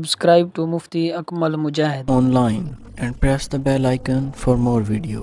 Subscribe to Mufti Akmal Mujahid online and press the bell icon for more video.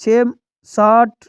60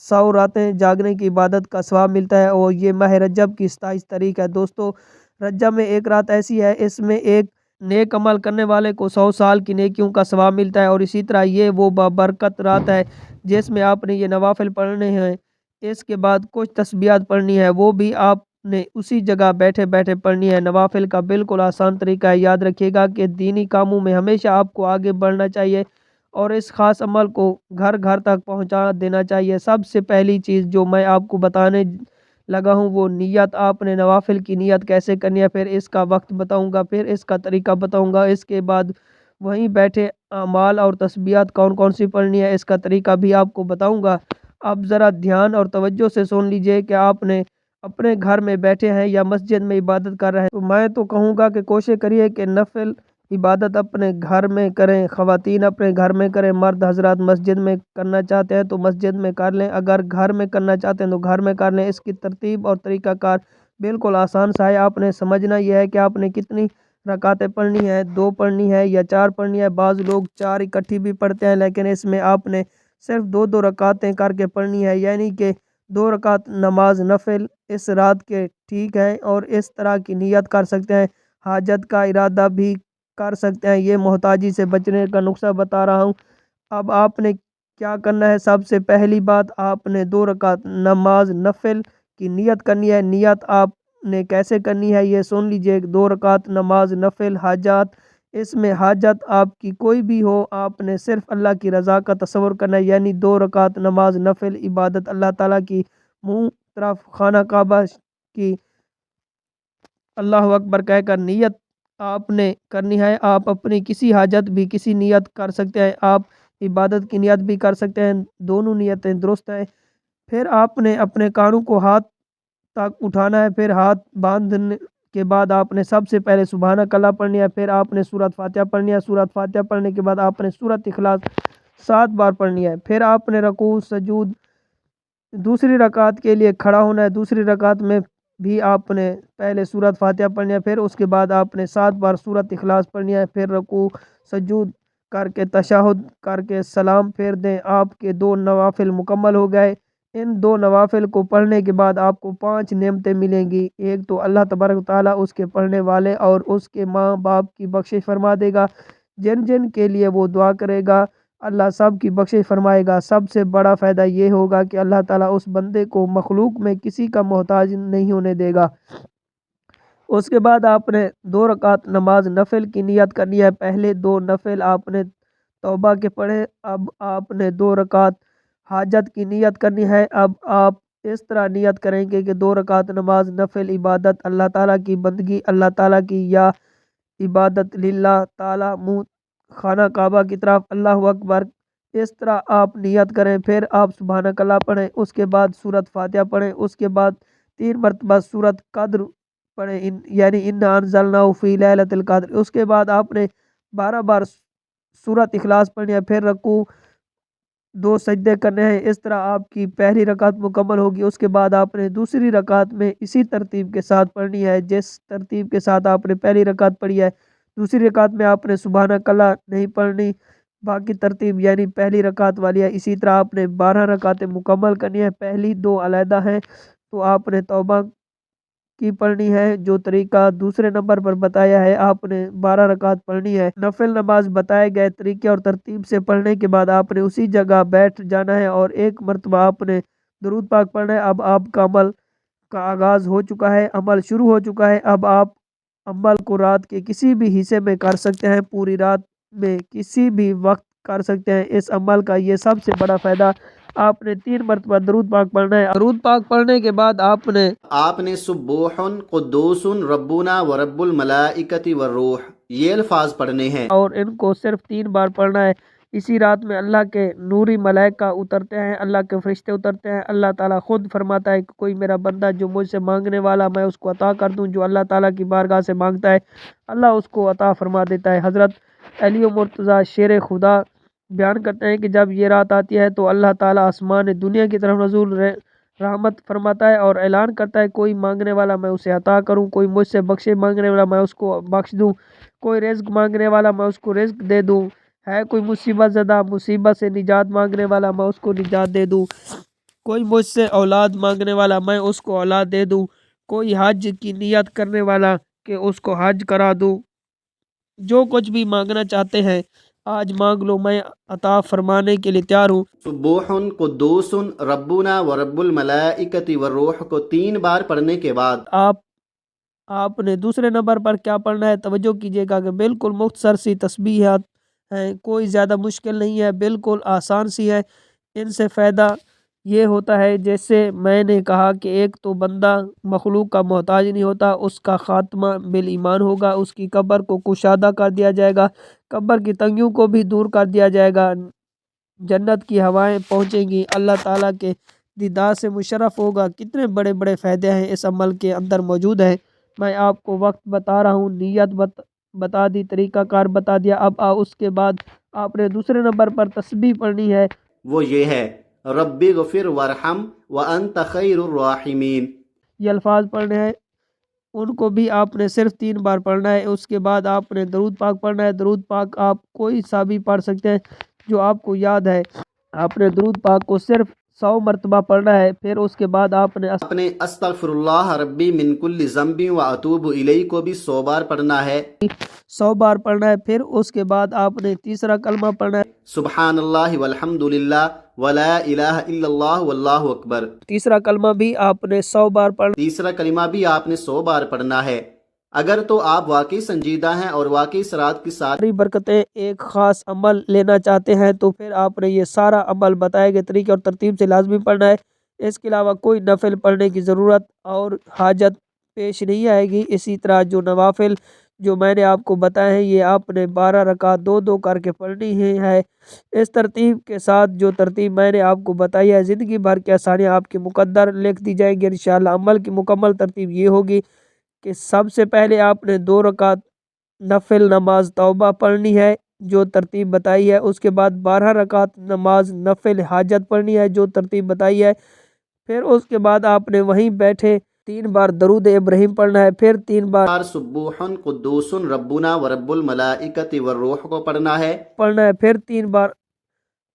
100 راتیں جاگنے کی عبادت کا ثواب ملتا ہے، اور یہ ماہ رجب کی 27 تاریخ ہے۔ دوستو، رجب میں ایک رات ایسی ہے، اس میں ایک نیک عمل کرنے والے کو 100 سال کی نیکیوں کا ثواب ملتا ہے، اور اسی طرح یہ وہ بابرکت رات ہے جس میں آپ نے یہ نوافل پڑھنے ہیں۔ اس کے بعد کچھ تسبیحات پڑھنی ہے، وہ بھی آپ نے اسی جگہ بیٹھے بیٹھے پڑھنی ہے۔ نوافل کا بالکل آسان طریقہ ہے۔ یاد رکھیے گا کہ دینی کاموں میں ہمیشہ آپ کو آگے بڑھنا چاہیے اور اس خاص عمل کو گھر گھر تک پہنچا دینا چاہیے۔ سب سے پہلی چیز جو میں آپ کو بتانے لگا ہوں وہ نیت۔ آپ نے نوافل کی نیت کیسے کرنی ہے، پھر اس کا وقت بتاؤں گا، پھر اس کا طریقہ بتاؤں گا۔ اس کے بعد وہیں بیٹھے اعمال اور تسبیحات کون کون سی پڑھنی ہے، اس کا طریقہ بھی آپ کو بتاؤں گا۔ اب ذرا دھیان اور توجہ سے سن لیجئے کہ آپ نے اپنے گھر میں بیٹھے ہیں یا مسجد میں عبادت کر رہے ہیں، تو میں تو کہوں گا کہ کوشش کریے کہ نفل عبادت اپنے گھر میں کریں۔ خواتین اپنے گھر میں کریں، مرد حضرات مسجد میں کرنا چاہتے ہیں تو مسجد میں کر لیں، اگر گھر میں کرنا چاہتے ہیں تو گھر میں کر لیں۔ اس کی ترتیب اور طریقہ کار بالکل آسان سا ہے۔ آپ نے سمجھنا یہ ہے کہ آپ نے کتنی رکعتیں پڑھنی ہے، 2 پڑھنی ہے یا 4 پڑھنی ہے۔ بعض لوگ 4 اکٹھی بھی پڑھتے ہیں، لیکن اس میں آپ نے صرف 2 رکعتیں کر کے پڑھنی ہے، یعنی کہ 2 رکعت نماز نفل اس رات کے، ٹھیک ہے۔ اور اس طرح کی نیت کر سکتے ہیں، حاجت کا ارادہ بھی کر سکتے ہیں۔ یہ محتاجی سے بچنے کا نسخہ بتا رہا ہوں۔ اب آپ نے کیا کرنا ہے، سب سے پہلی بات آپ نے 2 رکعت نماز نفل کی نیت کرنی ہے۔ نیت آپ نے کیسے کرنی ہے یہ سن لیجئے۔ 2 رکعت نماز نفل حاجات، اس میں حاجت آپ کی کوئی بھی ہو، آپ نے صرف اللہ کی رضا کا تصور کرنا ہے، یعنی 2 رکعت نماز نفل عبادت اللہ تعالیٰ کی منہ طرف خانہ کعبہ کی اللہ اکبر کہہ کر نیت آپ نے کرنی ہے۔ آپ اپنی کسی حاجت بھی کسی نیت کر سکتے ہیں، آپ عبادت کی نیت بھی کر سکتے ہیں، دونوں نیتیں درست ہیں۔ پھر آپ نے اپنے کانوں کو ہاتھ تک اٹھانا ہے، پھر ہاتھ باندھنے کے بعد آپ نے سب سے پہلے سبحانک اللہ پڑھنی ہے، پھر آپ نے سورۃ فاتحہ پڑھنی ہے۔ سورۃ فاتحہ پڑھنے کے بعد آپ نے سورۃ اخلاص 7 بار پڑھنی ہے۔ پھر آپ نے رکوع سجود دوسری رکعت کے لیے کھڑا ہونا ہے۔ دوسری رکعت میں بھی آپ نے پہلے سورۃ فاتحہ پڑھنی ہے، پھر اس کے بعد آپ نے 7 بار سورۃ اخلاص پڑھنی ہے۔ پھر رکوع سجود کر کے تشہد کر کے سلام پھیر دیں۔ آپ کے 2 نوافل مکمل ہو گئے۔ ان 2 نوافل کو پڑھنے کے بعد آپ کو 5 نعمتیں ملیں گی۔ ایک تو اللہ تبارک و تعالیٰ اس کے پڑھنے والے اور اس کے ماں باپ کی بخشش فرما دے گا، جن جن کے لیے وہ دعا کرے گا اللہ سب کی بخشش فرمائے گا۔ سب سے بڑا فائدہ یہ ہوگا کہ اللہ تعالیٰ اس بندے کو مخلوق میں کسی کا محتاج نہیں ہونے دے گا۔ اس کے بعد آپ نے 2 رکعت نماز نفل کی نیت کرنی ہے۔ پہلے 2 نفل آپ نے توبہ کے پڑھے، اب آپ نے 2 رکعت حاجت کی نیت کرنی ہے۔ اب آپ اس طرح نیت کریں گے کہ 2 رکعت نماز نفل عبادت اللہ تعالیٰ کی بندگی، اللہ تعالیٰ کی یا عبادت للہ تعالیٰ منہ خانہ کعبہ کی طرف اللہ اکبر، اس طرح آپ نیت کریں۔ پھر آپ سبحانک اللہ پڑھیں، اس کے بعد سورۃ فاتحہ پڑھیں، اس کے بعد 3 مرتبہ سورۃ قدر پڑھیں، یعنی انا انزلناہ فی لیلۃ القدر۔ اس کے بعد آپ نے 12 بار سورۃ اخلاص پڑھنی ہے، پھر رکوع 2 سجدے کرنے ہیں۔ اس طرح آپ کی پہلی رکعت مکمل ہوگی۔ اس کے بعد آپ نے دوسری رکعت میں اسی ترتیب کے ساتھ پڑھنی ہے جس ترتیب کے ساتھ آپ نے پہلی رکعت پڑھی ہے۔ دوسری رکعت میں آپ نے سبحانک اللہ نہیں پڑھنی، باقی ترتیب یعنی پہلی رکعت والی ہے۔ اسی طرح آپ نے 12 رکعتیں مکمل کرنی ہے، پہلی 2 علیحدہ ہیں تو آپ نے توبہ کی پڑھنی ہے۔ جو طریقہ دوسرے نمبر پر بتایا ہے آپ نے 12 رکعت پڑھنی ہے۔ نفل نماز بتائے گئے طریقے اور ترتیب سے پڑھنے کے بعد آپ نے اسی جگہ بیٹھ جانا ہے اور ایک مرتبہ آپ نے درود پاک پڑھنا ہے۔ اب آپ کا عمل کا آغاز ہو چکا ہے، عمل شروع ہو چکا ہے۔ اب آپ عمل کو رات کے کسی بھی حصے میں کر سکتے ہیں، پوری رات میں کسی بھی وقت کر سکتے ہیں۔ اس عمل کا یہ سب سے بڑا فائدہ، آپ نے 3 مرتبہ درود پاک پڑھنا ہے۔ درود پاک پڑھنے کے بعد آپ نے سبوح قدوس ربنا ورب الملائکۃ والروح یہ الفاظ پڑھنے ہیں، اور ان کو صرف 3 بار پڑھنا ہے۔ اسی رات میں اللہ کے نوری ملائکہ اترتے ہیں، اللہ کے فرشتے اترتے ہیں۔ اللہ تعالیٰ خود فرماتا ہے کہ کوئی میرا بندہ جو مجھ سے مانگنے والا میں اس کو عطا کر دوں، جو اللہ تعالیٰ کی بارگاہ سے مانگتا ہے اللہ اس کو عطا فرما دیتا ہے۔ حضرت علی مرتضیٰ شیر خدا بیان کرتے ہیں کہ جب یہ رات آتی ہے تو اللہ تعالیٰ آسمان دنیا کی طرف نزول رحمت فرماتا ہے اور اعلان کرتا ہے کوئی مانگنے والا میں اسے عطا کروں، کوئی مجھ سے بخشے مانگنے والا میں اس کو بخش دوں، کوئی رزق مانگنے والا میں اس کو رزق دے دوں، ہے کوئی مصیبت زدہ مصیبت سے نجات مانگنے والا میں اس کو نجات دے دوں، کوئی مجھ سے اولاد مانگنے والا میں اس کو اولاد دے دوں، کوئی حج کی نیت کرنے والا کہ اس کو حج کرا دوں، جو کچھ بھی مانگنا چاہتے ہیں آج مانگ لو، میں عطا فرمانے کے لیے تیار ہوں۔ سبوح قدوس ربنا ورب الملائکۃ والروح کو 3 بار پڑھنے کے بعد آپ نے دوسرے نمبر پر کیا پڑھنا ہے توجہ کیجیے گا کہ بالکل مختصر سی تسبیحات ہیں، کوئی زیادہ مشکل نہیں ہے، بالکل آسان سی ہے۔ ان سے فائدہ یہ ہوتا ہے جیسے میں نے کہا کہ ایک تو بندہ مخلوق کا محتاج نہیں ہوتا، اس کا خاتمہ بالایمان ہوگا، اس کی قبر کو کشادہ کر دیا جائے گا، قبر کی تنگیوں کو بھی دور کر دیا جائے گا، جنت کی ہوائیں پہنچیں گی، اللہ تعالیٰ کے دیدار سے مشرف ہوگا۔ کتنے بڑے بڑے فائدے ہیں اس عمل کے اندر موجود ہیں۔ میں آپ کو وقت بتا رہا ہوں، نیت بتا دی، طریقہ کار بتا دیا۔ اب اس کے بعد آپ نے دوسرے نمبر پر تسبیح پڑھنی ہے، وہ یہ ہے رب اغفر وارحم وانت خیر الراحمین۔ یہ الفاظ پڑھنے ہیں، ان کو بھی آپ نے صرف 3 بار پڑھنا ہے۔ اس کے بعد آپ نے درود پاک پڑھنا ہے۔ درود پاک آپ کوئی سا بھی پڑھ سکتے ہیں جو آپ کو یاد ہے۔ آپ نے درود پاک کو صرف 100 مرتبہ پڑھنا ہے۔ پھر اس کے بعد آپ نے استغفر اللہ ربی من کل ذنب واتوب الیہ کو بھی 100 بار پڑھنا ہے، 100 بار پڑھنا ہے۔ پھر اس کے بعد آپ نے تیسرا کلمہ پڑھنا ہے، سبحان اللہ والحمد للہ ولا الہ الا اللہ واللہ اکبر۔ تیسرا کلمہ بھی آپ نے 100 بار پڑھنا، تیسرا کلمہ بھی آپ نے 100 بار پڑھنا ہے۔ اگر تو آپ واقعی سنجیدہ ہیں اور واقعی صراط کی ساری برکتیں ایک خاص عمل لینا چاہتے ہیں تو پھر آپ نے یہ سارا عمل بتائے گئے طریقے اور ترتیب سے لازمی پڑھنا ہے۔ اس کے علاوہ کوئی نفل پڑھنے کی ضرورت اور حاجت پیش نہیں آئے گی۔ اسی طرح جو نوافل جو میں نے آپ کو بتائے ہیں یہ آپ نے 12 رکعت 2 کر کے پڑھنی ہے۔ اس ترتیب کے ساتھ جو ترتیب میں نے آپ کو بتائی ہے، زندگی بھر کی آسانیاں آپ کے مقدر لکھ دی جائیں گی انشاءاللہ۔ عمل کی مکمل ترتیب یہ ہوگی کہ سب سے پہلے آپ نے 2 رکعت نفل نماز توبہ پڑھنی ہے جو ترتیب بتائی ہے۔ اس کے بعد 12 رکعت نماز نفل حاجت پڑھنی ہے جو ترتیب بتائی ہے۔ پھر اس کے بعد آپ نے وہیں بیٹھے 3 بار درود ابراہیم پڑھنا ہے، پھر 3 بار سبوح قدوس ربنا ورب الملائکۃ والروح کو پڑھنا ہے، پھر 3 بار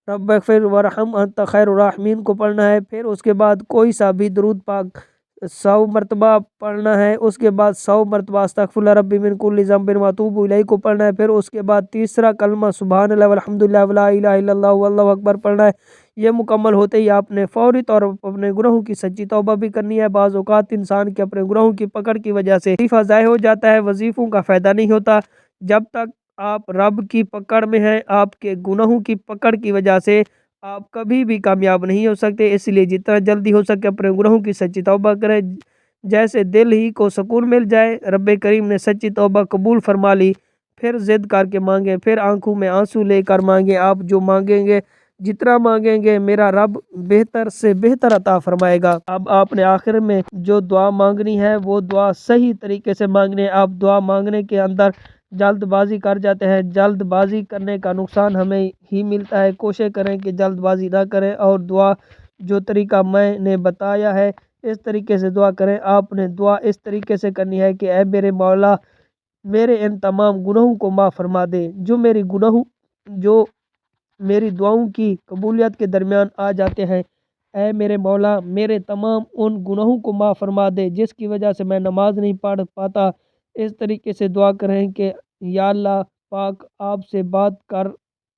رب اغفر وارحم انت خیر الراحمین کو پڑھنا ہے۔ پھر اس کے بعد کوئی سا بھی درود پاک 100 مرتبہ پڑھنا ہے۔ اس کے بعد 100 مرتبہ استغفر اللہ ربی من کل ذنب واتوب الیہ کو پڑھنا ہے۔ پھر اس کے بعد تیسرا کلمہ سبحان اللہ والحمد للہ ولا الہ الا اللہ واللہ اکبر پڑھنا ہے۔ یہ مکمل ہوتے ہی آپ نے فوری طور پر اپنے گناہوں کی سچی توبہ بھی کرنی ہے۔ بعض اوقات انسان کے اپنے گناہوں کی پکڑ کی وجہ سے وظیفہ ضائع ہو جاتا ہے، وظیفوں کا فائدہ نہیں ہوتا جب تک آپ رب کی پکڑ میں ہیں۔ آپ کے گناہوں کی پکڑ کی وجہ سے آپ کبھی بھی کامیاب نہیں ہو سکتے، اس لیے جتنا جلدی ہو سکے اپنے گناہوں کی سچی توبہ کریں، جیسے دل ہی کو سکون مل جائے۔ رب کریم نے سچی توبہ قبول فرما لی، پھر ضد کر کے مانگیں، پھر آنکھوں میں آنسو لے کر مانگیں۔ آپ جو مانگیں گے، جتنا مانگیں گے، میرا رب بہتر سے بہتر عطا فرمائے گا۔ اب آپ نے آخر میں جو دعا مانگنی ہے وہ دعا صحیح طریقے سے مانگنی ہے۔ آپ دعا مانگنے کے اندر جلد بازی کر جاتے ہیں، جلد بازی کرنے کا نقصان ہمیں ہی ملتا ہے۔ کوشش کریں کہ جلد بازی نہ کریں اور دعا جو طریقہ میں نے بتایا ہے اس طریقے سے دعا کریں۔ آپ نے دعا اس طریقے سے کرنی ہے کہ اے میرے مولا میرے ان تمام گناہوں کو معاف فرما دے، جو میری دعاؤں کی قبولیت کے درمیان آ جاتے ہیں۔ اے میرے مولا میرے تمام ان گناہوں کو معاف فرما دے جس کی وجہ سے میں نماز نہیں پڑھ پاتا۔ اس طریقے سے دعا کریں کہ یا اللہ پاک آپ سے بات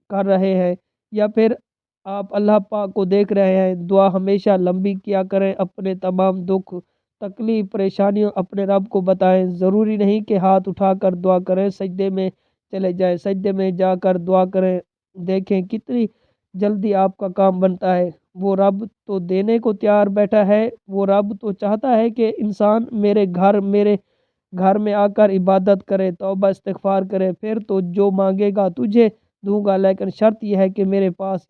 کر رہے ہیں یا پھر آپ اللہ پاک کو دیکھ رہے ہیں۔ دعا ہمیشہ لمبی کیا کریں، اپنے تمام دکھ تکلیف پریشانیوں اپنے رب کو بتائیں۔ ضروری نہیں کہ ہاتھ اٹھا کر دعا کریں، سجدے میں چلے جائیں، سجدے میں جا کر دعا کریں، دیکھیں کتنی جلدی آپ کا کام بنتا ہے۔ وہ رب تو دینے کو تیار بیٹھا ہے، وہ رب تو چاہتا ہے کہ انسان میرے گھر میں آ کر عبادت کرے، توبہ استغفار کرے، پھر تو جو مانگے گا تجھے دوں گا، لیکن شرط یہ ہے کہ میرے پاس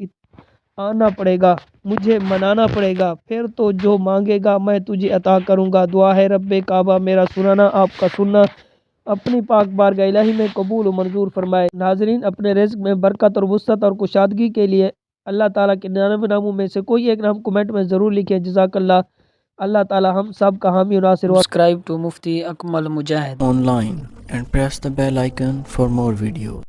آنا پڑے گا، مجھے منانا پڑے گا، پھر تو جو مانگے گا میں تجھے عطا کروں گا۔ دعا ہے رب کعبہ میرا سنانا آپ کا سننا اپنی پاک بارگاہ الہی میں قبول و منظور فرمائے۔ ناظرین، اپنے رزق میں برکت اور وسعت اور کشادگی کے لیے اللہ تعالیٰ کے 99 ناموں میں سے کوئی ایک نام کمنٹ میں ضرور لکھیں۔ جزاک اللہ۔ اللہ تعالیٰ ہم سب کا حامی و ناصر ہو۔ Subscribe to Mufti Akmal Mujahid online and press the bell icon for more videos.